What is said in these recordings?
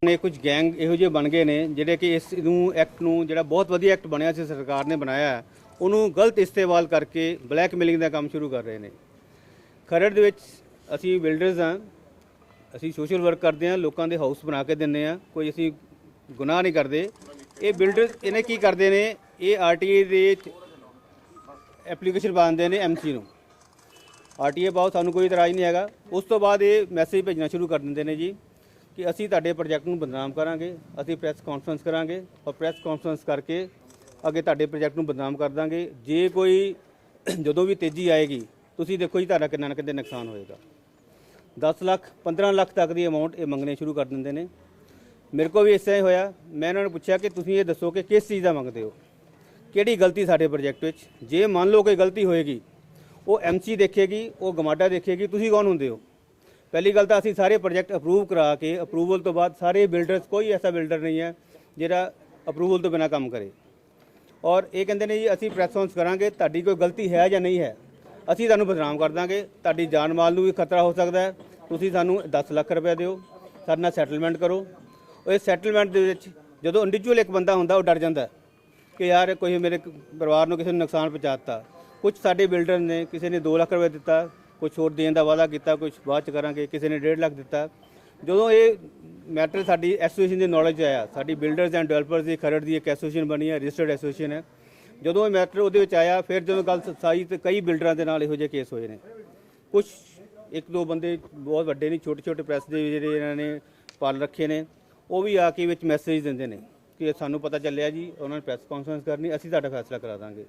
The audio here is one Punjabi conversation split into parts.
ने कुछ गैंग ਇਹੋ ਜਿਹੇ ਬਣ ਗਏ ਨੇ ਜਿਹੜੇ ਕਿ ਇਸ ਨੂੰ ਐਕਟ ਨੂੰ ਜਿਹੜਾ ਬਹੁਤ ਵਧੀਆ ਐਕਟ ਬਣਿਆ ਸੀ ਸਰਕਾਰ ਨੇ ਬਣਾਇਆ ਹੈ ਉਹਨੂੰ ਗਲਤ ਇਸਤੇਮਾਲ ਕਰਕੇ ਬਲੈਕਮੇਲਿੰਗ ਦਾ ਕੰਮ ਸ਼ੁਰੂ ਕਰ ਰਹੇ ਨੇ। ਖਰੜ ਦੇ ਵਿੱਚ ਅਸੀਂ ਬਿਲਡਰਸ ਹਾਂ, ਅਸੀਂ ਸੋਸ਼ਲ ਵਰਕ ਕਰਦੇ ਹਾਂ, ਲੋਕਾਂ ਦੇ ਹਾਊਸ ਬਣਾ ਕੇ ਦਿੰਦੇ ਹਾਂ, ਕੋਈ ਅਸੀਂ ਗੁਨਾਹ ਨਹੀਂ ਕਰਦੇ। ਇਹ ਬਿਲਡਰ ਇਹਨੇ ਕੀ ਕਰਦੇ ਨੇ, ਇਹ ਆਰਟੀਏ ਦੇ ਐਪਲੀਕੇਸ਼ਨ ਪਾਉਂਦੇ ਨੇ ਐਮਸੀ ਨੂੰ, ਆਰਟੀਏ ਪਾਓ ਸਾਨੂੰ ਕੋਈ ਇਤਰਾਜ਼ ਨਹੀਂ ਹੈਗਾ। ਉਸ ਤੋਂ ਬਾਅਦ ਇਹ ਮੈਸੇਜ ਭੇਜਣਾ ਸ਼ੁਰੂ ਕਰ ਦਿੰਦੇ ਨੇ ਜੀ ਕਿ ਅਸੀਂ ਤੁਹਾਡੇ ਪ੍ਰੋਜੈਕਟ ਨੂੰ ਬਦਨਾਮ ਕਰਾਂਗੇ, ਅਸੀਂ ਪ੍ਰੈਸ ਕਾਨਫਰੰਸ ਕਰਾਂਗੇ ਔਰ ਪ੍ਰੈਸ ਕਾਨਫਰੰਸ ਕਰਕੇ ਅੱਗੇ ਤੁਹਾਡੇ ਪ੍ਰੋਜੈਕਟ ਨੂੰ ਬਦਨਾਮ ਕਰ ਦਾਂਗੇ। ਜੇ ਕੋਈ ਜਦੋਂ ਵੀ ਤੇਜ਼ੀ ਆਏਗੀ ਤੁਸੀਂ ਦੇਖੋ ਜੀ ਤੁਹਾਡਾ ਕਿੰਨਾ ਨਾ ਕਿਤੇ ਨੁਕਸਾਨ ਹੋਏਗਾ। 10 ਲੱਖ 15 ਲੱਖ ਤੱਕ ਦੀ ਅਮਾਉਂਟ ਇਹ ਮੰਗਣੇ ਸ਼ੁਰੂ ਕਰ ਦਿੰਦੇ ਨੇ। ਮੇਰੇ ਕੋਲ ਵੀ ਇਸ ਤਰ੍ਹਾਂ ਹੀ ਹੋਇਆ। ਮੈਂ ਇਹਨਾਂ ਨੂੰ ਪੁੱਛਿਆ ਕਿ ਤੁਸੀਂ ਇਹ ਦੱਸੋ ਕਿ ਕਿਸ ਚੀਜ਼ ਦਾ ਮੰਗਦੇ ਹੋ, ਕਿਹੜੀ ਗਲਤੀ ਸਾਡੇ ਪ੍ਰੋਜੈਕਟ ਵਿੱਚ। ਜੇ ਮੰਨ ਲਓ ਕੋਈ ਗਲਤੀ ਹੋਏਗੀ ਉਹ ਐਮਸੀ ਦੇਖੇਗੀ, ਉਹ ਗਮਾਡਾ ਦੇਖੇਗੀ, ਤੁਸੀਂ ਕੌਣ ਹੁੰਦੇ ਹੋ। ਪਹਿਲੀ ਗੱਲ ਤਾਂ ਅਸੀਂ ਸਾਰੇ ਪ੍ਰੋਜੈਕਟ ਅਪਰੂਵ ਕਰਾ ਕੇ ਅਪਰੂਵਲ ਤੋਂ ਬਾਅਦ ਸਾਰੇ ਬਿਲਡਰਸ, ਕੋਈ ਐਸਾ ਬਿਲਡਰ ਨਹੀਂ ਹੈ ਜਿਹੜਾ ਅਪਰੂਵਲ ਤੋਂ ਬਿਨਾਂ ਕੰਮ ਕਰੇ। ਔਰ ਇਹ ਕਹਿੰਦੇ ਨੇ ਜੀ ਅਸੀਂ ਪ੍ਰੈਸ ਕਾਨਫਰੰਸ ਕਰਾਂਗੇ, ਤੁਹਾਡੀ ਕੋਈ ਗਲਤੀ ਹੈ ਜਾਂ ਨਹੀਂ ਹੈ ਅਸੀਂ ਤੁਹਾਨੂੰ ਬਦਨਾਮ ਕਰ ਦਾਂਗੇ, ਤੁਹਾਡੀ ਜਾਨ ਮਾਲ ਨੂੰ ਵੀ ਖਤਰਾ ਹੋ ਸਕਦਾ ਹੈ, ਤੁਸੀਂ ਸਾਨੂੰ 10 ਲੱਖ ਰੁਪਏ ਦਿਓ, ਸਾਡੇ ਨਾਲ ਸੈਟਲਮੈਂਟ ਕਰੋ। ਉਹ ਸੈਟਲਮੈਂਟ ਦੇ ਵਿੱਚ ਜਦੋਂ ਇੰਡੀਵਿਜੂਅਲ ਇੱਕ ਬੰਦਾ ਹੁੰਦਾ ਉਹ ਡਰ ਜਾਂਦਾ ਕਿ ਯਾਰ ਕੋਈ ਮੇਰੇ ਪਰਿਵਾਰ ਨੂੰ ਕਿਸੇ ਨੂੰ ਨੁਕਸਾਨ ਪਹੁੰਚਾਤਾ। ਕੁਝ ਸਾਡੇ ਬਿਲਡਰ ਨੇ ਕਿਸੇ ਨੇ 2 ਲੱਖ ਰੁਪਏ ਦਿੱਤਾ, ਕੁਛ ਹੋਰ ਦੇਣ ਦਾ ਵਾਅਦਾ ਕੀਤਾ, ਕੁਛ ਬਾਅਦ ਚ ਕਰਾਂਗੇ, ਕਿਸੇ ਨੇ 1.5 ਲੱਖ ਦਿੱਤਾ। ਜਦੋਂ ਇਹ ਮੈਟਰ ਸਾਡੀ ਐਸੋਸੀਏਸ਼ਨ ਦੇ ਨੌਲੇਜ ਆਇਆ, ਸਾਡੀ ਬਿਲਡਰਸ ਐਂਡ ਡਿਵੈਲਪਰਸ ਦੀ ਖਰੜ ਦੀ ਇੱਕ ਐਸੋਸੀਏਸ਼ਨ ਬਣੀ ਹੈ, ਰਜਿਸਟਰਡ ਐਸੋਸੀਏਸ਼ਨ ਹੈ। ਜਦੋਂ ਇਹ ਮੈਟਰ ਉਹਦੇ ਵਿੱਚ ਆਇਆ, ਫਿਰ ਜਦੋਂ ਗੱਲ ਸਾਈ ਤੇ ਕਈ ਬਿਲਡਰਾਂ ਦੇ ਨਾਲ ਇਹੋ ਜਿਹੇ ਕੇਸ ਹੋਏ ਨੇ। ਕੁਛ 1-2 ਬੰਦੇ ਬਹੁਤ ਵੱਡੇ ਨਹੀਂ, ਛੋਟੇ ਛੋਟੇ ਪ੍ਰੈਸ ਦੇ ਜਿਹੜੇ ਇਹਨਾਂ ਨੇ ਪਾਲ ਰੱਖੇ ਨੇ, ਉਹ ਵੀ ਆ ਕੇ ਵਿੱਚ ਮੈਸੇਜ ਦਿੰਦੇ ਨੇ ਕਿ ਸਾਨੂੰ ਪਤਾ ਚੱਲਿਆ ਜੀ, ਉਹਨਾਂ ਨੇ ਪ੍ਰੈਸ ਕਾਨਫਰੰਸ ਕਰਨੀ, ਅਸੀਂ ਤੁਹਾਡਾ ਫੈਸਲਾ ਕਰਾ ਦਾਂਗੇ।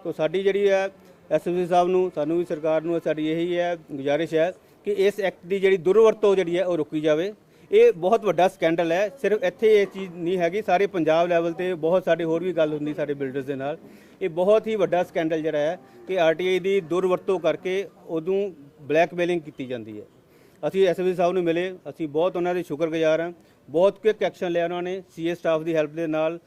ਤਾਂ ਸਾਡੀ ਜਿਹੜੀ ਹੈ ਐਸਓਸੀ ਸਾਹਿਬ ਨੂੰ, ਸਾਨੂੰ ਵੀ ਸਰਕਾਰ ਨੂੰ ਸਾਡੀ ਇਹੀ ਹੈ ਗੁਜ਼ਾਰਿਸ਼ ਹੈ ਕਿ ਇਸ ਐਕਟ ਦੀ ਜਿਹੜੀ ਦੁਰਵਰਤੋਂ ਜਿਹੜੀ ਹੈ ਉਹ ਰੋਕੀ ਜਾਵੇ। ਇਹ ਬਹੁਤ ਵੱਡਾ ਸਕੈਂਡਲ ਹੈ, ਸਿਰਫ ਇੱਥੇ ਇਹ ਚੀਜ਼ ਨਹੀਂ ਹੈਗੀ, ਸਾਰੇ ਪੰਜਾਬ ਲੈਵਲ ਤੇ ਬਹੁਤ ਸਾਡੇ ਹੋਰ ਵੀ ਗੱਲ ਹੁੰਦੀ ਸਾਡੇ ਬਿਲਡਰਸ ਦੇ ਨਾਲ। ਇਹ ਬਹੁਤ ਹੀ ਵੱਡਾ ਸਕੈਂਡਲ ਜਿਹੜਾ ਹੈ ਕਿ ਆਰਟੀਆਈ ਦੀ ਦੁਰਵਰਤੋਂ ਕਰਕੇ ਉਦੋਂ ਬਲੈਕਮੇਲਿੰਗ ਕੀਤੀ ਜਾਂਦੀ ਹੈ। ਅਸੀਂ ਐਸਓਸੀ ਸਾਹਿਬ ਨੂੰ ਮਿਲੇ, ਅਸੀਂ ਬਹੁਤ ਉਹਨਾਂ ਦੇ ਸ਼ੁਕਰਗੁਜ਼ਾਰ ਹਾਂ। ਬਹੁਤ ਕੁਇਕ ਐਕਸ਼ਨ ਲਿਆ ਉਹਨਾਂ ਨੇ, ਸੀਏ ਸਟਾਫ ਦੀ ਹੈਲਪ ਦੇ ਨਾਲ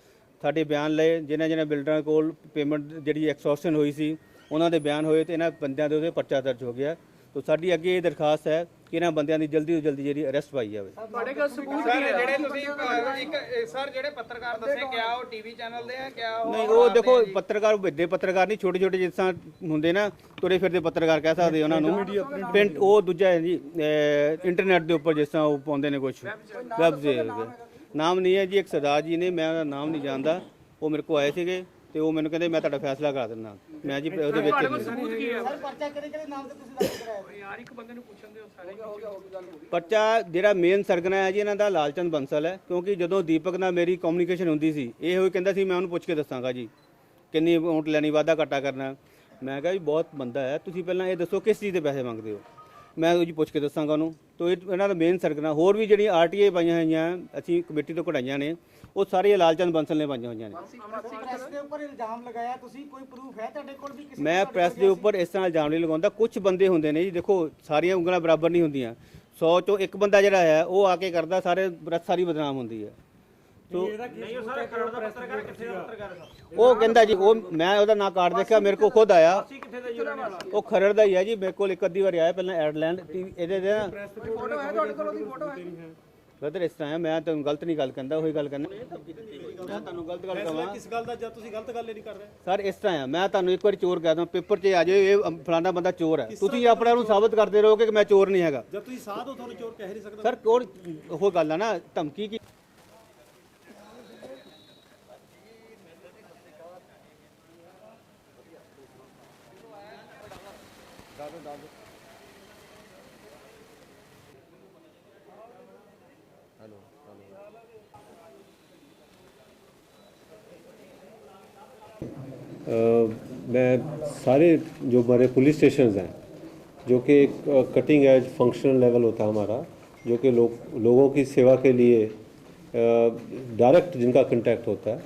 ਸਾਡੇ ਬਿਆਨ ਲਏ, ਜਿਨ੍ਹਾਂ ਬਿਲਡਰਾਂ ਕੋਲ ਪੇਮੈਂਟ ਜਿਹੜੀ ਐਕਸਟੋਰਸ਼ਨ ਹੋਈ ਸੀ ਉਹਨਾਂ ਦੇ ਬਿਆਨ ਹੋਏ ਤੇ ਇਹਨਾਂ ਬੰਦਿਆਂ ਦੇ ਉਹਦੇ ਪਰਚਾ ਦਰਜ ਹੋ ਗਿਆ। तो साड़ी अगे ये दरखास्त है कि इन्होंने बंदियां दी जल्दी तो जल्दी जी अरेस्ट पाई जाए। नहीं वो देखो पत्रकार वड्डे पत्रकार नहीं, छोटे छोटे जिस तरह होंगे ना तुरे फिरते पत्रकार कह सकते उन्होंने प्रिंट वो दूजा है जी इंटरनेट के उपर जिस तरह वो पाते हैं कुछ वैब से नाम नहीं है जी। एक सरदार जी ने, मैं नाम नहीं जानता, वो मेरे को आए थे ਤੇ ਉਹ ਮੈਨੂੰ ਕਹਿੰਦੇ ਮੈਂ ਤੁਹਾਡਾ ਫੈਸਲਾ ਕਰਾ ਦਿੰਦਾ। ਮੈਂ ਜੀ ਉਹਦੇ ਵਿੱਚ ਪਰਚਾ ਜਿਹੜਾ ਮੇਨ ਸਰਗਨਾ ਹੈ ਜੀ ਇਹਨਾਂ ਦਾ ਲਾਲਚੰਦ ਬੰਸਲ ਹੈ। ਕਿਉਂਕਿ ਜਦੋਂ ਦੀਪਕ ਨਾਲ ਮੇਰੀ ਕਮਿਊਨੀਕੇਸ਼ਨ ਹੁੰਦੀ ਸੀ ਇਹ ਉਹ ਕਹਿੰਦਾ ਸੀ ਮੈਂ ਉਹਨੂੰ ਪੁੱਛ ਕੇ ਦੱਸਾਂਗਾ ਜੀ ਕਿੰਨੀ ਅਮਾਉਂਟ ਲੈਣੀ, ਵਾਧਾ ਘਾਟਾ ਕਰਨਾ। ਮੈਂ ਕਿਹਾ ਜੀ ਬਹੁਤ ਬੰਦਾ ਹੈ, ਤੁਸੀਂ ਪਹਿਲਾਂ ਇਹ ਦੱਸੋ ਕਿਸ ਚੀਜ਼ ਦੇ ਪੈਸੇ ਮੰਗਦੇ ਹੋ, ਮੈਂ ਉਹ ਜੀ ਪੁੱਛ ਕੇ ਦੱਸਾਂਗਾ ਉਹਨੂੰ। ਤੋ ਇਹਨਾਂ ਦਾ ਮੇਨ ਸਰਗਨਾ ਹੋਰ ਵੀ ਜਿਹੜੀਆਂ ਆਰਟੀਏ ਪਾਈਆਂ ਹੋਈਆਂ ਅਸੀਂ ਕਮੇਟੀ ਤੋਂ ਕਢਾਈਆਂ ਨੇ ਉਹ ਸਾਰੀਆਂ ਲਾਲਚੰਦ ਬੰਸਲ ਨੇ ਪਾਈਆਂ ਹੋਈਆਂ ਨੇ। ਮੈਂ ਪ੍ਰੈਸ ਦੇ ਉੱਪਰ ਇਸ ਤਰ੍ਹਾਂ ਇਲਜ਼ਾਮ ਨਹੀਂ ਲਗਾਉਂਦਾ। ਕੁਝ ਬੰਦੇ ਹੁੰਦੇ ਨੇ ਜੀ, ਦੇਖੋ ਸਾਰੀਆਂ ਉਂਗਲਾਂ ਬਰਾਬਰ ਨਹੀਂ ਹੁੰਦੀਆਂ। 100 ਚੋਂ ਇੱਕ ਬੰਦਾ ਜਿਹੜਾ ਹੈ ਉਹ ਆ ਕੇ ਕਰਦਾ, ਸਾਰੇ ਪ੍ਰੈਸ ਸਾਰੀ ਬਦਨਾਮ ਹੁੰਦੀ ਹੈ। ਉਹ ਕਹਿੰਦਾ ਜੀ ਉਹ ਮੈਂ ਉਹਦਾ ਨਾਂ ਕਾਰਡ ਦੇਖਿਆ, ਮੇਰੇ ਕੋਲ ਖੁਦ ਆਇਆ, ਉਹ ਖਰੜ ਦਾ ਹੀ ਹੈ ਜੀ। ਮੇਰੇ ਕੋਲ ਇੱਕ ਅੱਧੀ ਵਾਰ ਆਇਆ ਪਹਿਲਾਂ ਐਡਲੈਂਡ ਇਹਦੇ ਦੇ ਨਾ ਬ੍ਰਦਰ ਇਸ ਤਰ੍ਹਾਂ ਹੈ। ਮੈਂ ਤੁਹਾਨੂੰ ਗਲਤ ਨਹੀਂ ਗੱਲ ਕਹਿੰਦਾ, ਉਹੀ ਗੱਲ ਕਹਿੰਦਾ। ਮੈਂ ਤੁਹਾਨੂੰ ਗਲਤ ਗੱਲ ਕਹਾਂ ਕਿਸ ਗੱਲ ਦਾ, ਜਦ ਤੁਸੀਂ ਗਲਤ ਗੱਲ ਨਹੀਂ ਕਰ ਰਹੇ ਸਰ। ਇਸ ਤਰ੍ਹਾਂ ਹੈ, ਮੈਂ ਤੁਹਾਨੂੰ ਇੱਕ ਵਾਰੀ ਚੋਰ ਕਹਿ ਦਾਂ, ਪੇਪਰ 'ਚ ਆ ਜਾਏ ਇਹ ਫਲਾਣਾ ਬੰਦਾ ਚੋਰ ਹੈ, ਤੁਸੀਂ ਆਪਣੇ ਨੂੰ ਸਾਬਤ ਕਰਦੇ ਰਹੋਗੇ ਕਿ ਮੈਂ ਚੋਰ ਨਹੀਂ ਹੈਗਾ। ਜਦ ਤੁਸੀਂ ਸਾਧ ਹੋ ਤੁਹਾਨੂੰ ਚੋਰ ਕਹਿ ਨਹੀਂ ਸਕਦਾ ਸਰ। ਕੋਣ ਉਹ ਗੱਲ ਹੈ ਨਾ, ਧਮਕੀ ਕੀ मैं सारे जो हमारे पुलिस स्टेशन हैं जो कि एक कटिंग एज फंक्शनल लेवल होता है हमारा, जो कि लोगों की सेवा के लिए डायरेक्ट जिनका कांटेक्ट होता है,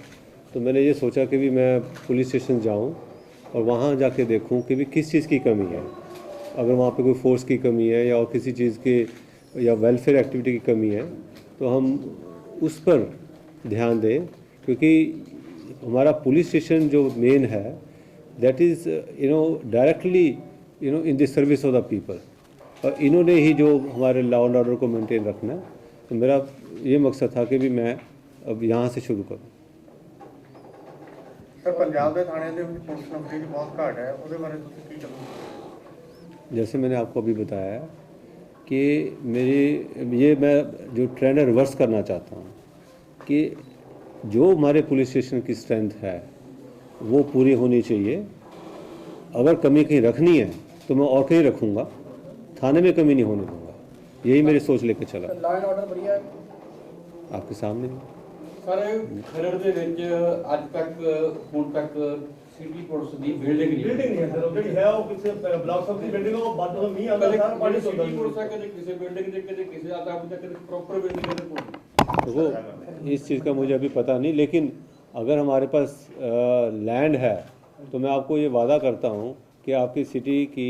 तो मैंने ये सोचा कि भी मैं पुलिस स्टेशन जाऊं और वहाँ जाके देखूं कि भी किस चीज़ की कमी है। अगर वहाँ पे कोई फोर्स की कमी है या और किसी चीज़ की या वेलफेयर एक्टिविटी की कमी है तो हम उस पर ध्यान दें, क्योंकि हमारा पुलिस स्टेशन जो मेन है that is directly in the service of the people, और इन्होंने ही जो हमारे लॉ एंड ऑर्डर को मेंटेन रखना है। तो मेरा ये मकसद था कि भी मैं अब यहाँ से शुरू करूँ। सर पंजाब के थाने ਦੇ ਵਿੱਚ ਪੁਲਿਸ ਨੌਕਰੀ ਦੀ ਬਹੁਤ ਘਾਟ ਹੈ, ਉਹਦੇ ਬਾਰੇ ਤੁਸੀਂ ਕੀ ਕਹੋਗੇ? जैसे मैंने आपको अभी बताया कि मेरी ये मैं जो ट्रेंड है रिवर्स करना चाहता हूँ कि जो हमारे पुलिस स्टेशन की स्ट्रेंथ है वो पूरी होनी चाहिए। अगर कमी कहीं रखनी है तो मैं और कहीं रखूँगा, थाने में कमी नहीं होने दूँगा। यही मेरी सोच लेकर चला। लॉ एंड ऑर्डर बढ़िया है। आपके सामने ਸਰ ਖਰੜ ਦੇ ਵਿੱਚ ਅੱਜ ਤੱਕ ਹੁਣ ਤੱਕ ਸਿਟੀ ਪੁਲਿਸ ਦੀ ਬਿਲਡਿੰਗ ਨਹੀਂ ਬਿਲਡਿੰਗ ਨਹੀਂ ਹੈ ਸਰ, ਉਹ ਜਿਹੜੀ ਹੈ ਉਹ ਕਿਸੇ ਬਲਾਕ ਸਾਹਿਬ ਦੀ ਬਿਲਡਿੰਗ ਉਹ ਬੰਦ ਹੋ ਮੀਂਹ ਆਉਂਦਾ ਸਾਰਾ ਪਾਣੀ ਸੁੱਕਦਾ ਸਿਟੀ ਪੁਲਿਸ ਆ ਕਦੇ ਕਿਸੇ ਬਿਲਡਿੰਗ ਦੇ ਕਦੇ ਕਿਸੇ आता अभी तक प्रॉपर बिल्डिंग नहीं पहुंची। देखो इस चीज़ का मुझे अभी पता नहीं, लेकिन अगर हमारे पास लैंड है तो मैं आपको ये वादा करता हूँ कि आपकी सिटी की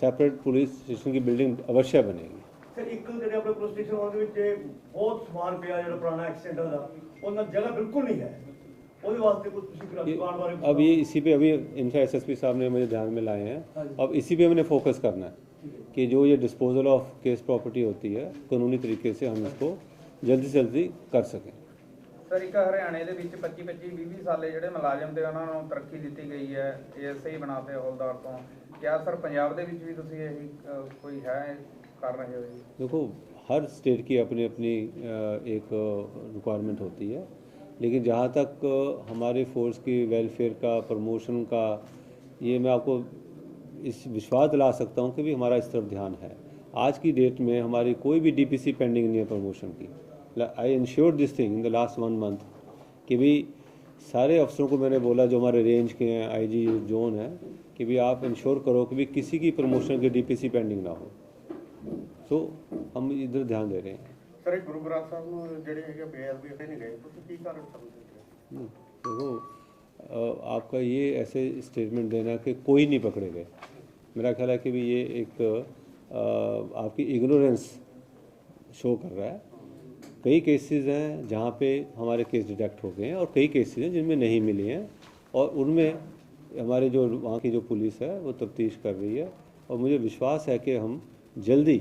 सेपरेट पुलिस स्टेशन की बिल्डिंग अवश्य बनेगी। ਸਰ ਇੱਕ ਜਿਹੜੇ ਆਪਣੇ ਪੁਲਿਸ ਸਟੇਸ਼ਨ ਉਹਦੇ ਵਿੱਚ ਬਹੁਤ ਸਮਾਨ ਪਿਆ ਜਿਹੜਾ ਪੁਰਾਣਾ ਐਕਸੀਡੈਂਟ ਦਾ, ਉਹਨਾਂ ਜਗ੍ਹਾ ਬਿਲਕੁਲ ਨਹੀਂ है, ਉਹਦੇ ਵਾਸਤੇ ਕੁਝ ਤੁਸੀਂ ਦੁਕਾਨ ਬਾਰੇ अब ये इसी पे अभी इनका एसएसपी साहब ने मुझे ध्यान में लाए हैं। अब इसी पे हमने फोकस करना है कि जो ये डिस्पोजल ऑफ केस प्रॉपर्टी होती है कानूनी तरीके से हम इसको जल्दी से जल्दी कर सकें। ਸਰ ਇੱਕ ਹਰਿਆਣੇ ਦੇ ਵਿੱਚ 25 20 ਸਾਲੇ ਜਿਹੜੇ ਮੁਲਾਜ਼ਮ ਤੇ ਉਹਨਾਂ ਨੂੰ ਤਰੱਕੀ ਦਿੱਤੀ ਗਈ ਹੈ, ਏਐਸਆਈ ਬਣਾਤੇ ਹੌਲਦਾਰ ਤੋਂ। ਕਿਆ ਸਰ ਪੰਜਾਬ ਦੇ ਵਿੱਚ ਵੀ ਤੁਸੀਂ ਇਹ ਕੋਈ ਹੈ कर रहे हो? देखो हर स्टेट की अपनी अपनी एक रिक्वायरमेंट होती है, लेकिन जहाँ तक हमारे फोर्स की वेलफेयर का प्रमोशन का, ये मैं आपको इस विश्वास दिला सकता हूँ कि भी हमारा इस तरफ ध्यान है। आज की डेट में हमारी कोई भी डीपीसी पेंडिंग नहीं है प्रमोशन की। I ensure this thing in the last 1 month कि भी सारे अफसरों को मैंने बोला जो हमारे रेंज के हैं, आईजी जोन है, कि भी आप इंश्योर करो कि भी किसी की प्रमोशन की डीपीसी पेंडिंग ना हो। तो हम इधर ध्यान दे रहे हैं। ਸਰ ਇਹ ਗੁਰੂ ਗ੍ਰੰਥ ਸਾਹਿਬ ਨੂੰ ਜਿਹੜੇ ਹੈਗੇ ਬੇਅਦਬੀ ਨਹੀਂ ਗਏ, ਤੁਸੀਂ ਕੀ ਕਾਰਨ ਸਮਝਦੇ ਹੋ? देखो आपका ये ऐसे स्टेटमेंट देना कि कोई नहीं पकड़े गए, मेरा ख्याल है कि भी ये एक आपकी इग्नोरेंस शो कर रहा है। कई केसेस हैं जहाँ पे हमारे केस डिटेक्ट हो गए हैं और कई केसेस हैं जिनमें नहीं मिले हैं, और उनमें हमारे जो वहाँ की जो पुलिस है वो तफ्तीश कर रही है, और मुझे विश्वास है कि हम जल्दी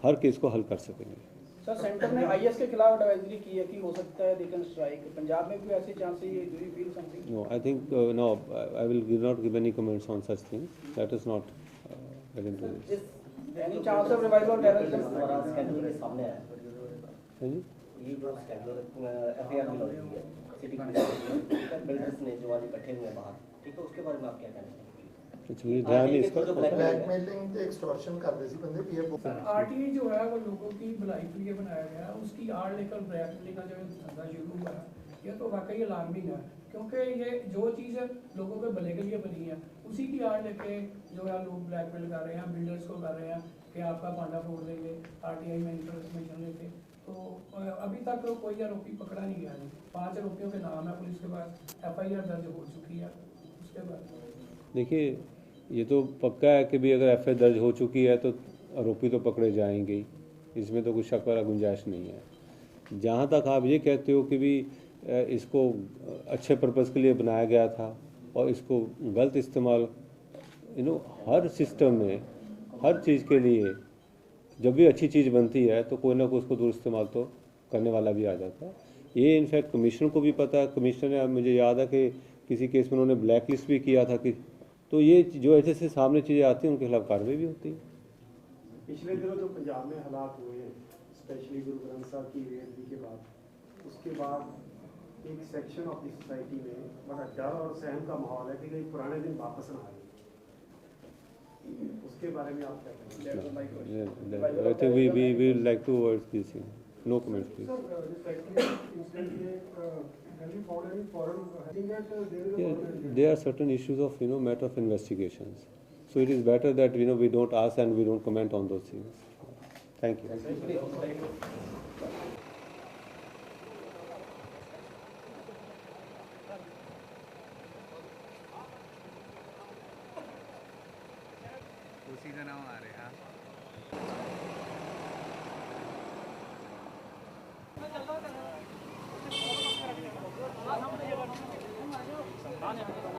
हर केस को हल कर सकेंगे। सर सेंटर ने आईएएस के खिलाफ एडवाइजरी की है कि हो सकता है दे कैन स्ट्राइक। पंजाब में भी ऐसे चांस है? Do you feel something? No, I think no. I will not give any comments on such things. Let us not get into this. Any chance of revival of terrorism? हमारा स्कैंडल के सामने आया हाँ जी? ये जो स्कैंडल एफआईआर भी लगी है सिटी पुलिस बिल्डर्स ने जो आज इकट्ठे हुए हैं बाहर, ठीक है, उसके बारे में आप क्या कहना चाहेंगे? अच्छा, मुझे ध्यान नहीं इसका। ब्लैकमेलिंग ਤੇ एक्सटॉर्शन ਕਰਦੇ ਸੀ ਬੰਦੇ ਪੀਏ आरटीआई जो है वो लोगों की भलाई के लिए बनाया गया है, उसकी आड़ लेकर ब्लैकमेलिंग का जो धंधा शुरू हुआ है, ये तो वाकई अलार्मिंग है, क्योंकि ये जो चीज़ लोगों के भले के लिए बनी है उसी की आड़ लेके जो है लोग ब्लैकमेल कर रहे हैं, बिल्डर्स को कर रहे हैं कि आपका पांडा फोड़ देंगे आरटीआई में इंफॉर्मेशन लेके। तो अभी तक कोई आरोपी पकड़ा नहीं गया है। 5 आरोपियों के नाम है पुलिस के पास, एफआईआर दर्ज हो चुकी है। उसके बाद देखिए, ये तो पक्का है कि भी अगर एफआईआर दर्ज हो चुकी है तो आरोपी तो पकड़े जाएंगे ही, इसमें तो कुछ शक वाला गुंजाइश नहीं है। जहाँ तक आप ये कहते हो कि भी इसको अच्छे पर्पज़ के लिए बनाया गया था और इसको गलत इस्तेमाल, हर सिस्टम में हर चीज़ के लिए जब भी अच्छी चीज़ बनती है तो कोई ना कोई उसको दुरुस्तेमाल तो करने वाला भी आ जाता है। ये इनफैक्ट कमिश्नर को भी पता है। कमिश्नर ने, मुझे याद है कि किसी केस में उन्होंने ब्लैक लिस्ट भी किया था कि, तो ये जो ऐसे से सामने चीज़ें आती हैं उनके खिलाफ कार्रवाई भी होती है। पिछले दिनों जो पंजाब में हालात हुए हैं, स्पेशली गुरु ग्रंथ साहब की बेअदबी के बाद, उसके बाद एक सेक्शन ऑफ द सोसाइटी में बड़ा डर और सहम का माहौल है कि कहीं पुराने दिन वापस ना आए। उसके बारे में आप क्या कहेंगे? I think we will like to avoid this thing. No comments, please. Yeah, there are certain issues of matter of investigations. So it is better that we don't ask and we don't comment on those things. Thank you.